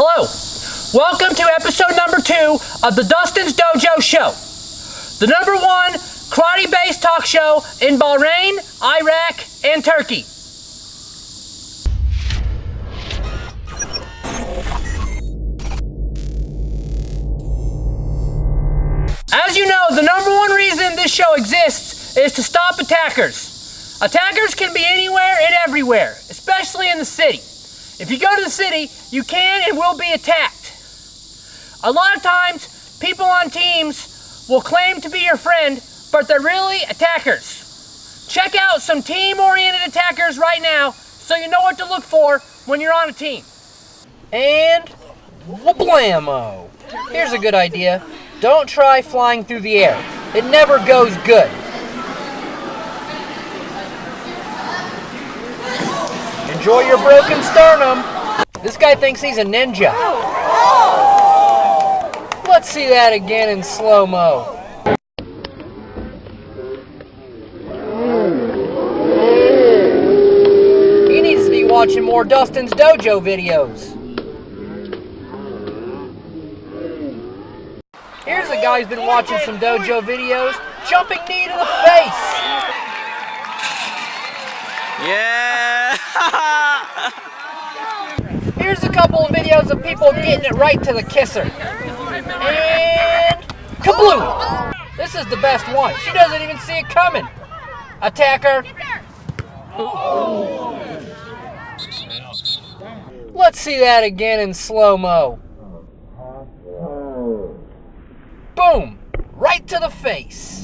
Hello, welcome to episode number 2 of the Dustins Dojo show, the number 1 karate-based talk show in Bahrain, Iraq, and Turkey. As you know, the number 1 reason this show exists is to stop attackers. Attackers can be anywhere and everywhere, especially in the city. If you go to the city, you can and will be attacked. A lot of times, people on teams will claim to be your friend, but they're really attackers. Check out some team-oriented attackers right now so you know what to look for when you're on a team. And wha-blammo! Here's a good idea. Don't try flying through the air. It never goes good. Enjoy your broken sternum. This guy thinks he's a ninja. Let's see that again in slow-mo. He needs to be watching more Dustins Dojo videos. Here's a guy who's been watching some dojo videos, jumping knee to the face. Yeah! Here's a couple of videos of people getting it right to the kisser. And kablooey! This is the best one. She doesn't even see it coming. Attacker. Let's see that again in slow-mo. Boom! Right to the face.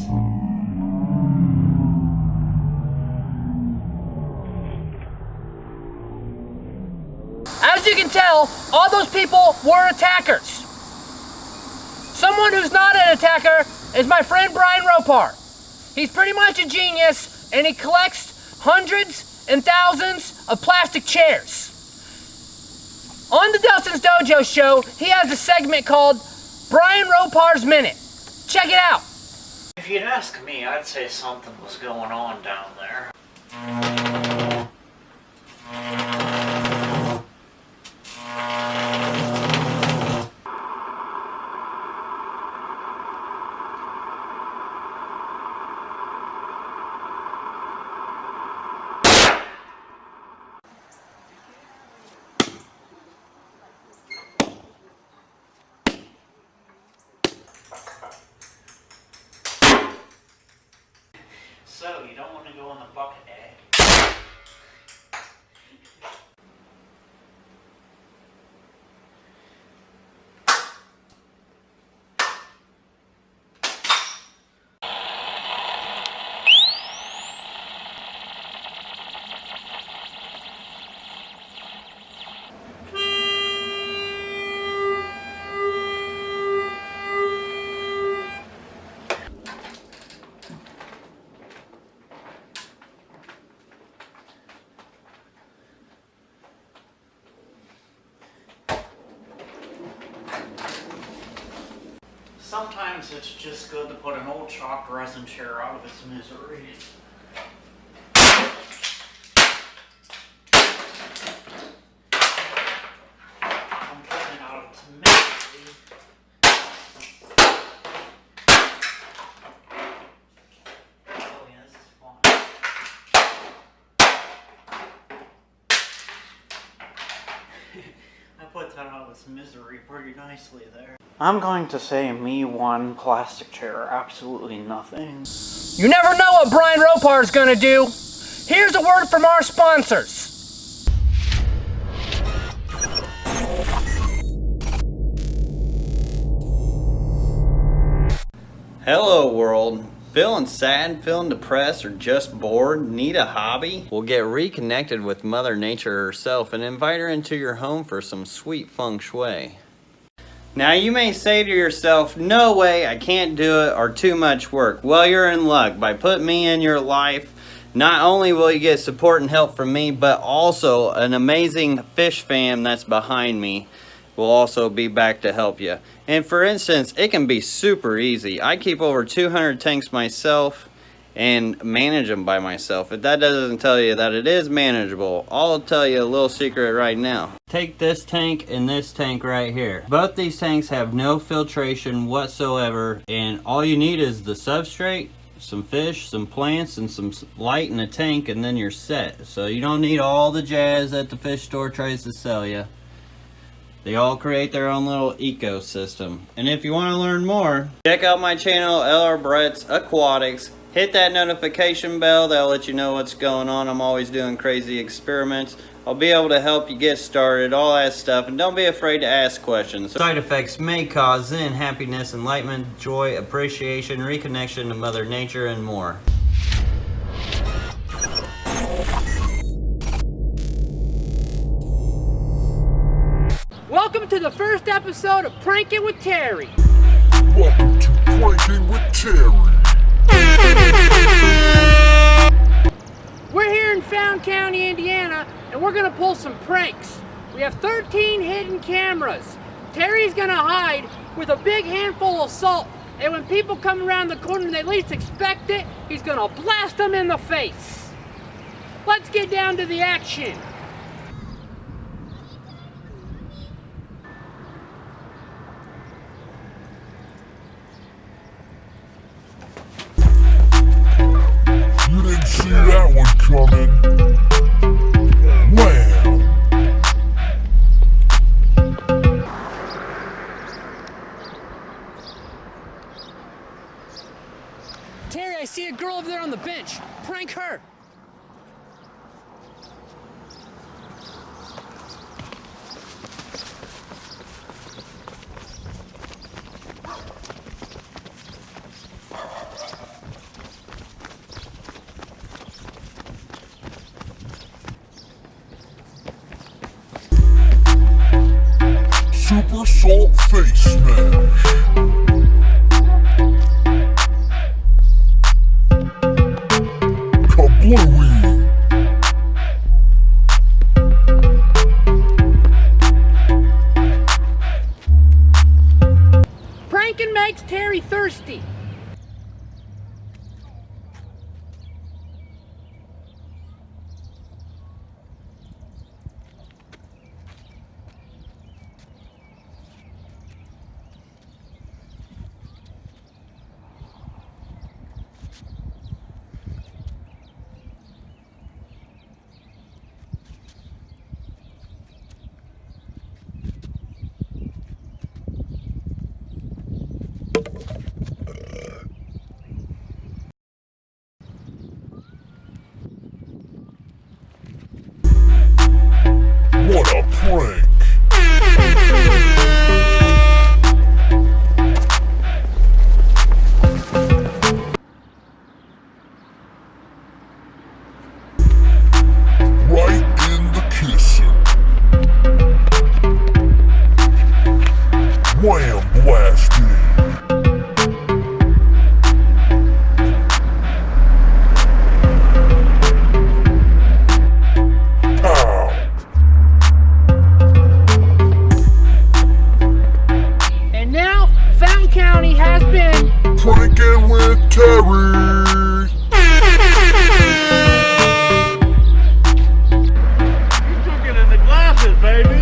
As you can tell, all those people were attackers. Someone who's not an attacker is my friend Brian Ropar. He's pretty much a genius, and he collects hundreds and thousands of plastic chairs. On the Dustins Dojo show, he has a segment called Brian Ropar's Minute. Check it out. If you'd ask me, I'd say something was going on down there. So, you don't want to go in the bucket, eh? Sometimes it's just good to put an old chalk resin chair out of its misery. I'm putting it out of its misery. Oh yeah, this is fun. I put that out of its misery pretty nicely there. I'm going to say me one plastic chair, absolutely nothing. You never know what Brian Ropar is going to do. Here's a word from our sponsors. Hello world. Feeling sad, feeling depressed, or just bored? Need a hobby? Well, get reconnected with Mother Nature herself and invite her into your home for some sweet feng shui. Now you may say to yourself, no way, I can't do it, or too much work. Well, you're in luck. By putting me in your life, not only will you get support and help from me, but also an amazing fish fam that's behind me will also be back to help you. And for instance, it can be super easy. I keep over 200 tanks myself, and manage them by myself. If that doesn't tell you that it is manageable, I'll tell you a little secret right now. Take this tank and this tank right here. Both these tanks have no filtration whatsoever, and all you need is the substrate, some fish, some plants, and some light in a tank, and then you're set. So you don't need all the jazz that the fish store tries to sell you. They all create their own little ecosystem. And if you want to learn more, check out my channel, LR Brett's Aquatics. Hit that notification bell, that'll let you know what's going on. I'm always doing crazy experiments. I'll be able to help you get started, all that stuff, and don't be afraid to ask questions. Side effects may cause zen, happiness, enlightenment, joy, appreciation, reconnection to Mother Nature, and more. Welcome to the first episode of Pranking with Terry. Welcome to Pranking with Terry. We're here in Fountain County, Indiana, and we're gonna pull some pranks. We have 13 hidden cameras. Terry's gonna hide with a big handful of salt, and when people come around the corner and they least expect it, he's gonna blast them in the face. Let's get down to the action. You didn't see that one coming. Wow. Terry, I see a girl over there on the bench. Prank her. Super Salt Face Smash. Kablooey. Pranking makes Terry thirsty. What a prank. Right in the kisser. Wham blasting. And now, Fountain County has been Pranking with Terry. You took it in the glasses, baby.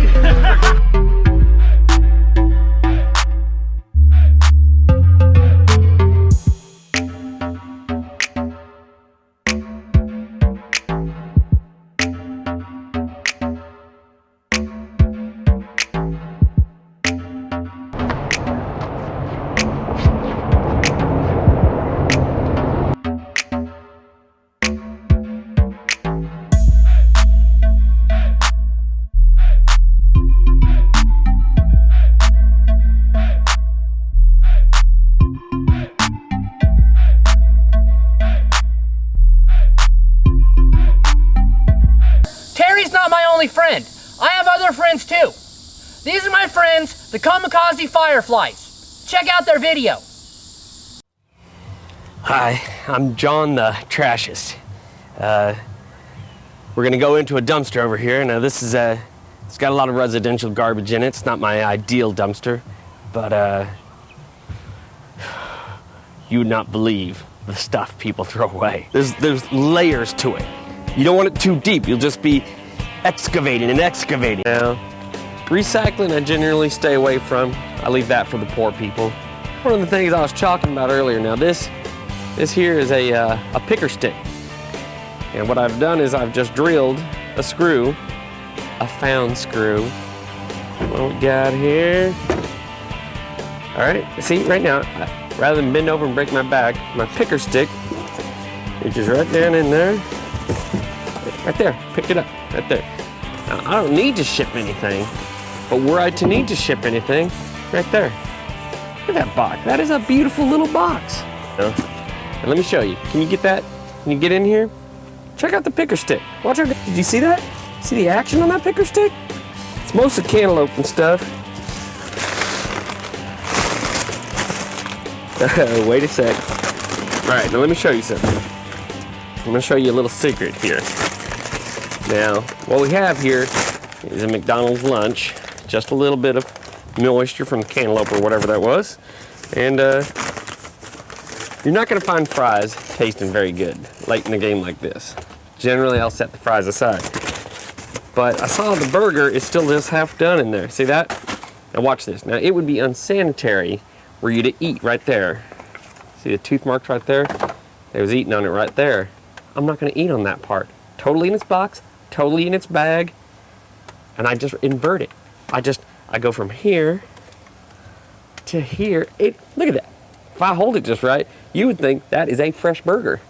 Terry's not my only friend. I have other friends too. These are my friends, the Kamikaze Fireflies. Check out their video. Hi, I'm John the Trashist. We're gonna go into a dumpster over here. Now this is it's got a lot of residential garbage in it. It's not my ideal dumpster, but you would not believe the stuff people throw away. There's layers to it. You don't want it too deep. You'll just be excavating and excavating. Now, recycling I generally stay away from. I leave that for the poor people. One of the things I was talking about earlier, now this here is a picker stick. And what I've done is I've just drilled a screw, a found screw. What we got here? All right, see right now, rather than bend over and break my back, my picker stick, which is right down in there, right there, picked it up, right there. Now, I don't need to ship anything, but were I to need to ship anything, right there. Look at that box, that is a beautiful little box. And let me show you, can you get that? Can you get in here? Check out the picker stick. Watch out, did you see that? See the action on that picker stick? It's mostly cantaloupe and stuff. Wait a sec. All right, now let me show you something. I'm gonna show you a little secret here. Now, what we have here is a McDonald's lunch. Just a little bit of moisture from the cantaloupe or whatever that was. And you're not gonna find fries tasting very good late in the game like this. Generally, I'll set the fries aside. But I saw the burger is still just half done in there. See that? Now watch this. Now, it would be unsanitary for you to eat right there. See the tooth marks right there? They was eating on it right there. I'm not gonna eat on that part. Totally in its box, totally in its bag, and I just invert it. I go from here to here. Look at that. If I hold it just right, you would think that is a fresh burger.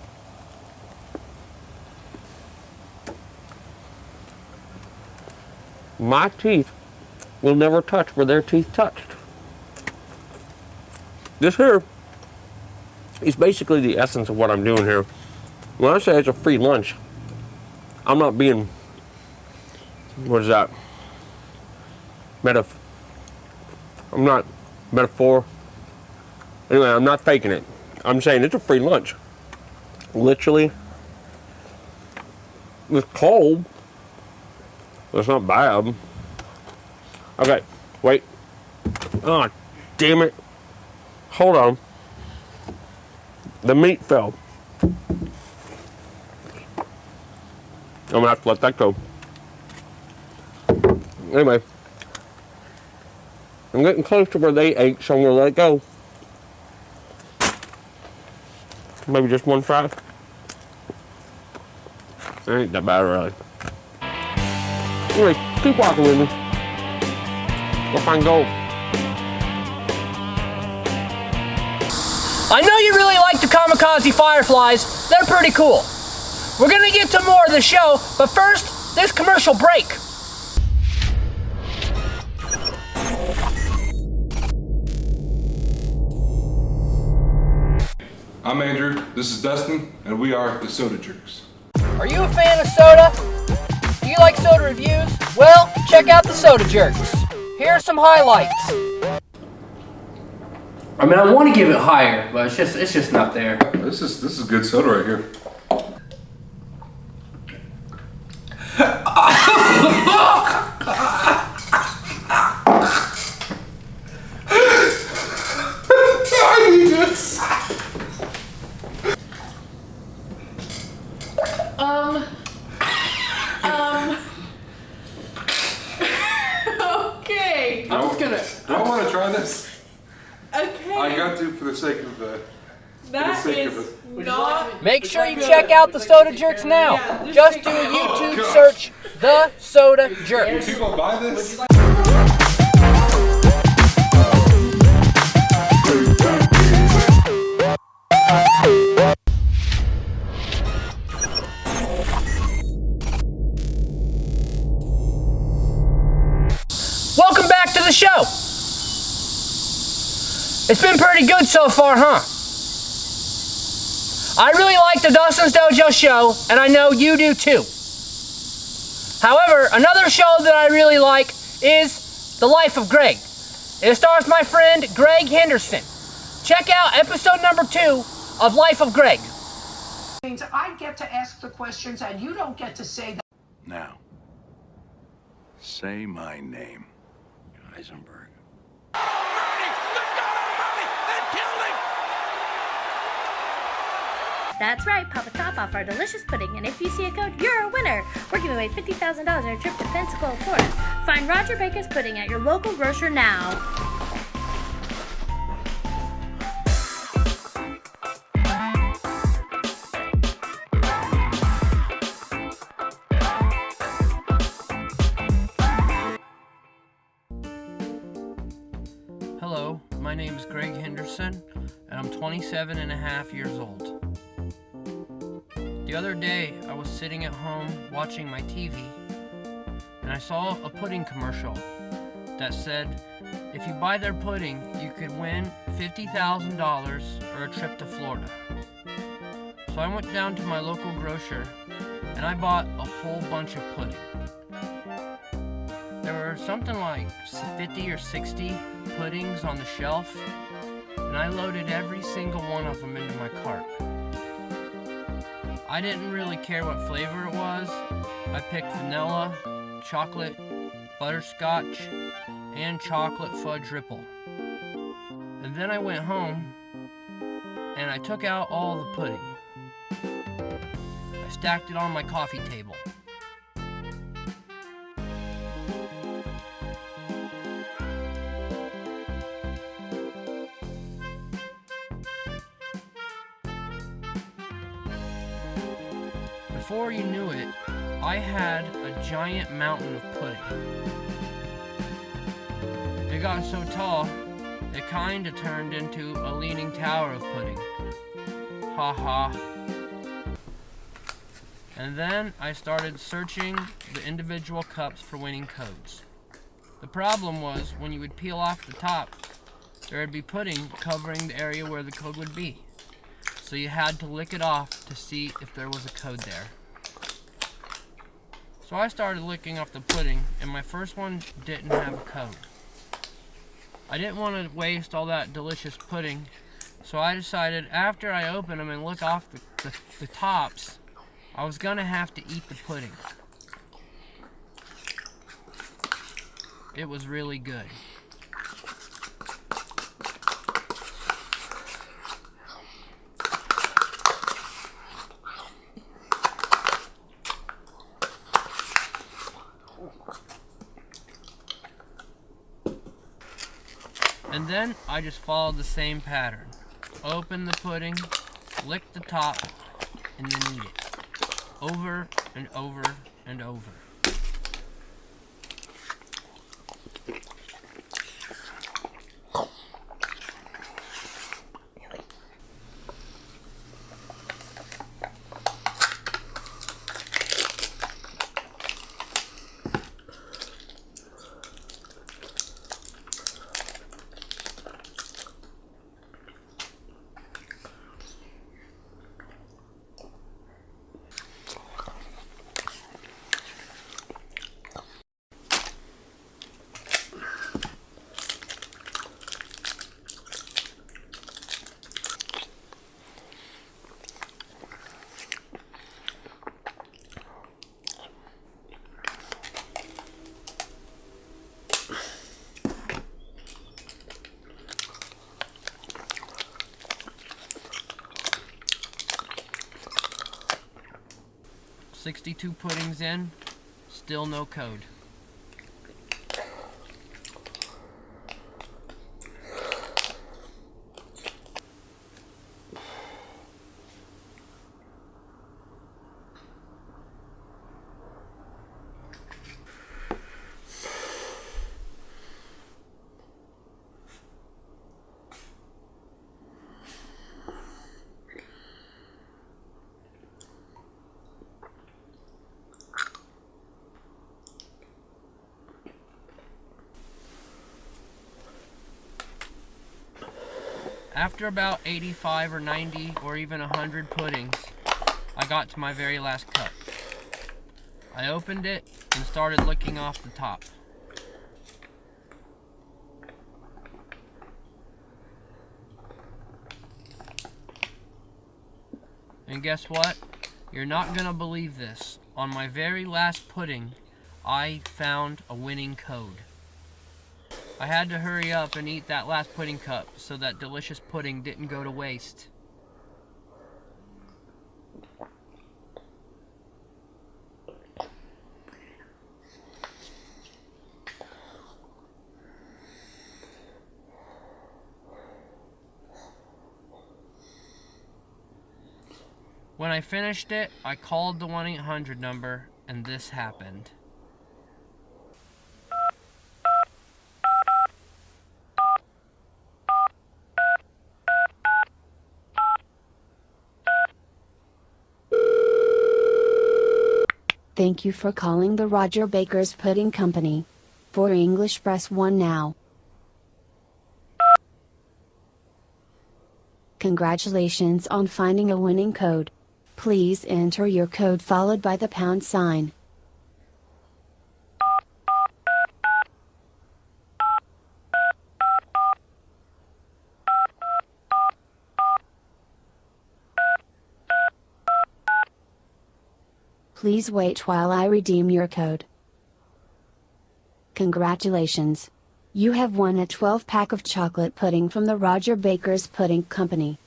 My teeth will never touch where their teeth touched. This here is basically the essence of what I'm doing here. When I say it's a free lunch, I'm not being, what is that? I'm not metaphor. Anyway, I'm not faking it. I'm saying it's a free lunch. Literally, it's cold. It's not bad. Okay, wait. Oh, damn it. Hold on. The meat fell. I'm gonna have to let that go. Anyway, I'm getting close to where they ate, so I'm gonna let it go. Maybe just one fry. It ain't that bad, really. Anyway, keep walking with me. Go find gold. I know you really like the kamikaze fireflies. They're pretty cool. We're gonna get to more of the show, but first, this commercial break. I'm Andrew, this is Dustin, and we are the Soda Jerks. Are you a fan of soda? Do you like soda reviews? Well, check out the Soda Jerks. Here are some highlights. I mean, I want to give it higher, but it's just not there. This is good soda right here. I need this. Okay. Do I want to try this? Okay. I got to for the sake of the. That is not. Make sure you check out the Soda Jerks now. Just do a YouTube search, The Soda Jerks. People buy this? Welcome back to the show. It's been pretty good so far, huh? I really like the Dustins Dojo show, and I know you do too. However, another show that I really like is The Life of Greg. It stars my friend Greg Henderson. Check out episode number 2 of Life of Greg. I get to ask the questions and you don't get to say that. Now, say my name. Heisenberg. That's right, pop a top off our delicious pudding, and if you see a code, you're a winner. We're giving away $50,000 on a trip to Pensacola, Florida. Find Roger Baker's Pudding at your local grocer now. Hello, my name is Greg Henderson, and I'm 27 and a half years old. The other day, I was sitting at home watching my TV, and I saw a pudding commercial that said, if you buy their pudding, you could win $50,000 or a trip to Florida. So I went down to my local grocer, and I bought a whole bunch of pudding. There were something like 50 or 60 puddings on the shelf, and I loaded every single one of them into my cart. I didn't really care what flavor it was. I picked vanilla, chocolate, butterscotch, and chocolate fudge ripple. And then I went home, and I took out all the pudding. I stacked it on my coffee table. Before you knew it, I had a giant mountain of pudding. It got so tall, it kinda turned into a leaning tower of pudding. Ha ha. And then I started searching the individual cups for winning codes. The problem was, when you would peel off the top, there would be pudding covering the area where the code would be. So you had to lick it off to see if there was a code there. So I started licking off the pudding, and my first one didn't have a code. I didn't want to waste all that delicious pudding, so I decided after I open them and lick off the tops, I was gonna have to eat the pudding. It was really good. And then I just followed the same pattern. Open the pudding, lick the top, and then eat it. Over and over and over. $62 puddings in, still no code. After about 85 or 90 or even 100 puddings, I got to my very last cup. I opened it and started licking off the top. And guess what? You're not gonna believe this. On my very last pudding, I found a winning code. I had to hurry up and eat that last pudding cup so that delicious pudding didn't go to waste. When I finished it, I called the 1-800 number, and this happened. Thank you for calling the Roger Baker's Pudding Company. For English, press 1 now. Congratulations on finding a winning code. Please enter your code followed by the pound sign. Please wait while I redeem your code. Congratulations! You have won a 12-pack of chocolate pudding from the Roger Baker's Pudding Company.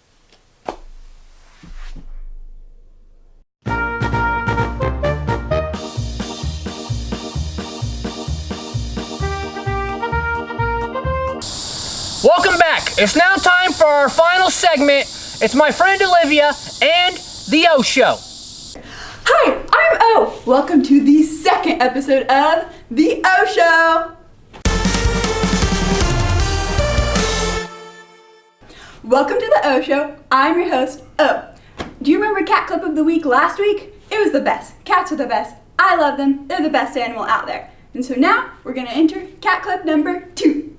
Welcome back. It's now time for our final segment. It's my friend Olivia and the O Show. Hi, I'm O. Welcome to the second episode of the O Show. Welcome to the O Show. I'm your host, O. Do you remember Cat Clip of the Week last week? It was the best. Cats are the best. I love them. They're the best animal out there. And so now we're going to enter Cat Clip number 2.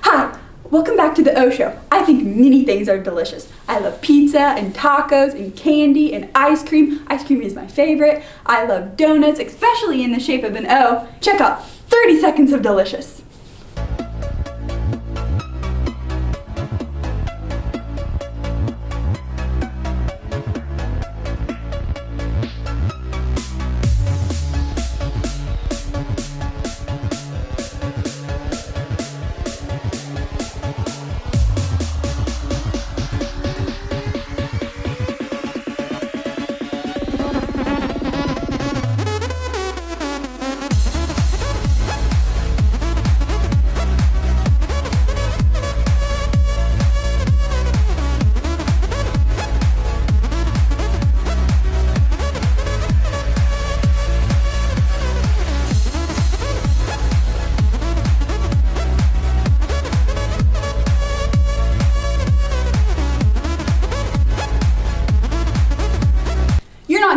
Hi, welcome back to the O Show. I think many things are delicious. I love pizza and tacos and candy and ice cream. Ice cream is my favorite. I love donuts, especially in the shape of an O. Check out 30 seconds of delicious.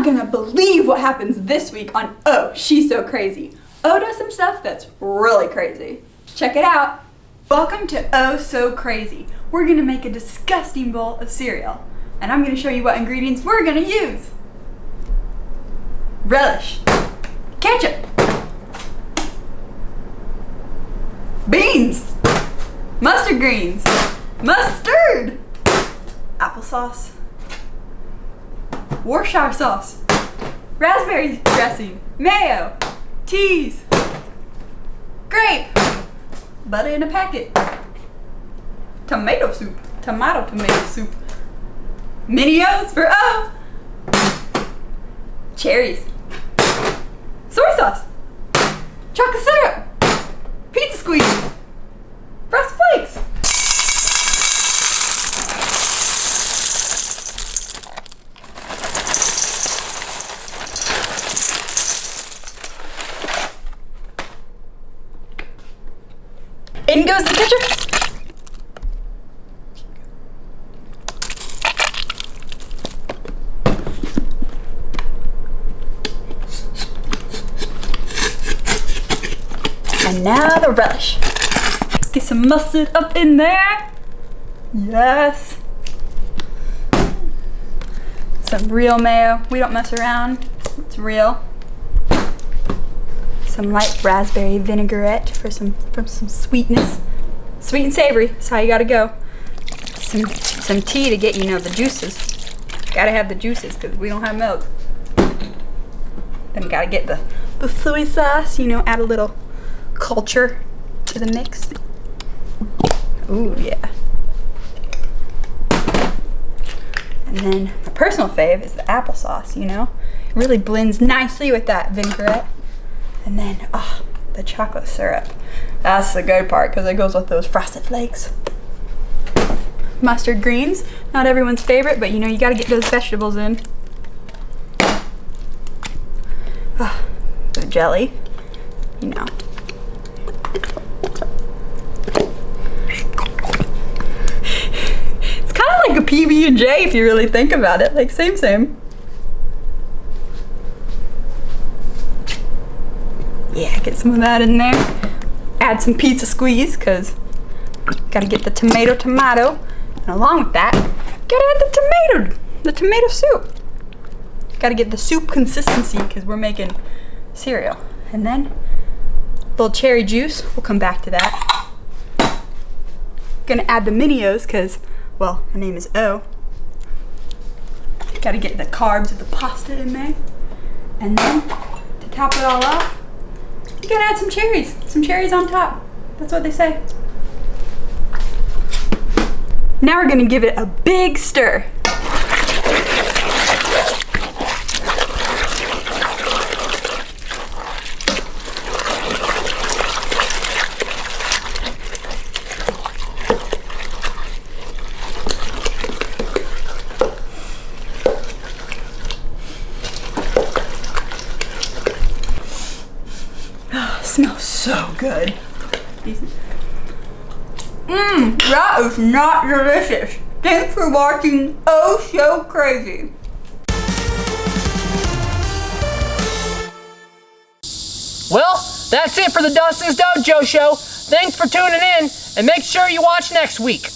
Gonna believe what happens this week on Oh, She's So Crazy. O does some stuff that's really crazy. Check it out. Welcome to Oh So Crazy. We're gonna make a disgusting bowl of cereal, and I'm gonna show you what ingredients we're gonna use. Relish, ketchup, beans, mustard greens, mustard, applesauce, Worcestershire sauce, raspberry dressing, mayo, cheese, grape, butter in a packet, tomato soup, mini O's for O, cherries, soy sauce, chocolate syrup, pizza squeeze, frosted flakes. In goes the ketchup. And now the relish. Get some mustard up in there. Yes. Some real mayo. We don't mess around. It's real. Some light raspberry vinaigrette for some sweetness. Sweet and savory, that's how you gotta go. Some tea to get, the juices. Gotta have the juices because we don't have milk. Then gotta get the soy sauce, add a little culture to the mix. Ooh, yeah. And then my personal fave is the applesauce, It really blends nicely with that vinaigrette. And then, the chocolate syrup. That's the good part because it goes with those frosted flakes. Mustard greens, not everyone's favorite, but you know, you gotta get those vegetables in. The jelly, you know. It's kind of like a PB&J if you really think about it, like same. Yeah, get some of that in there. Add some pizza squeeze, cause gotta get the tomato. And along with that, gotta add the tomato soup. Gotta get the soup consistency because we're making cereal. And then a little cherry juice, we'll come back to that. Gonna add the Mini-O's because, well, my name is O. Gotta get the carbs of the pasta in there. And then, to top it all off, you gotta add some cherries on top. That's what they say. Now we're gonna give it a big stir. Smells so good. That is not delicious. Thanks for watching Oh So Crazy. Well, that's it for the Dustins Dojo show. Thanks for tuning in, and make sure you watch next week.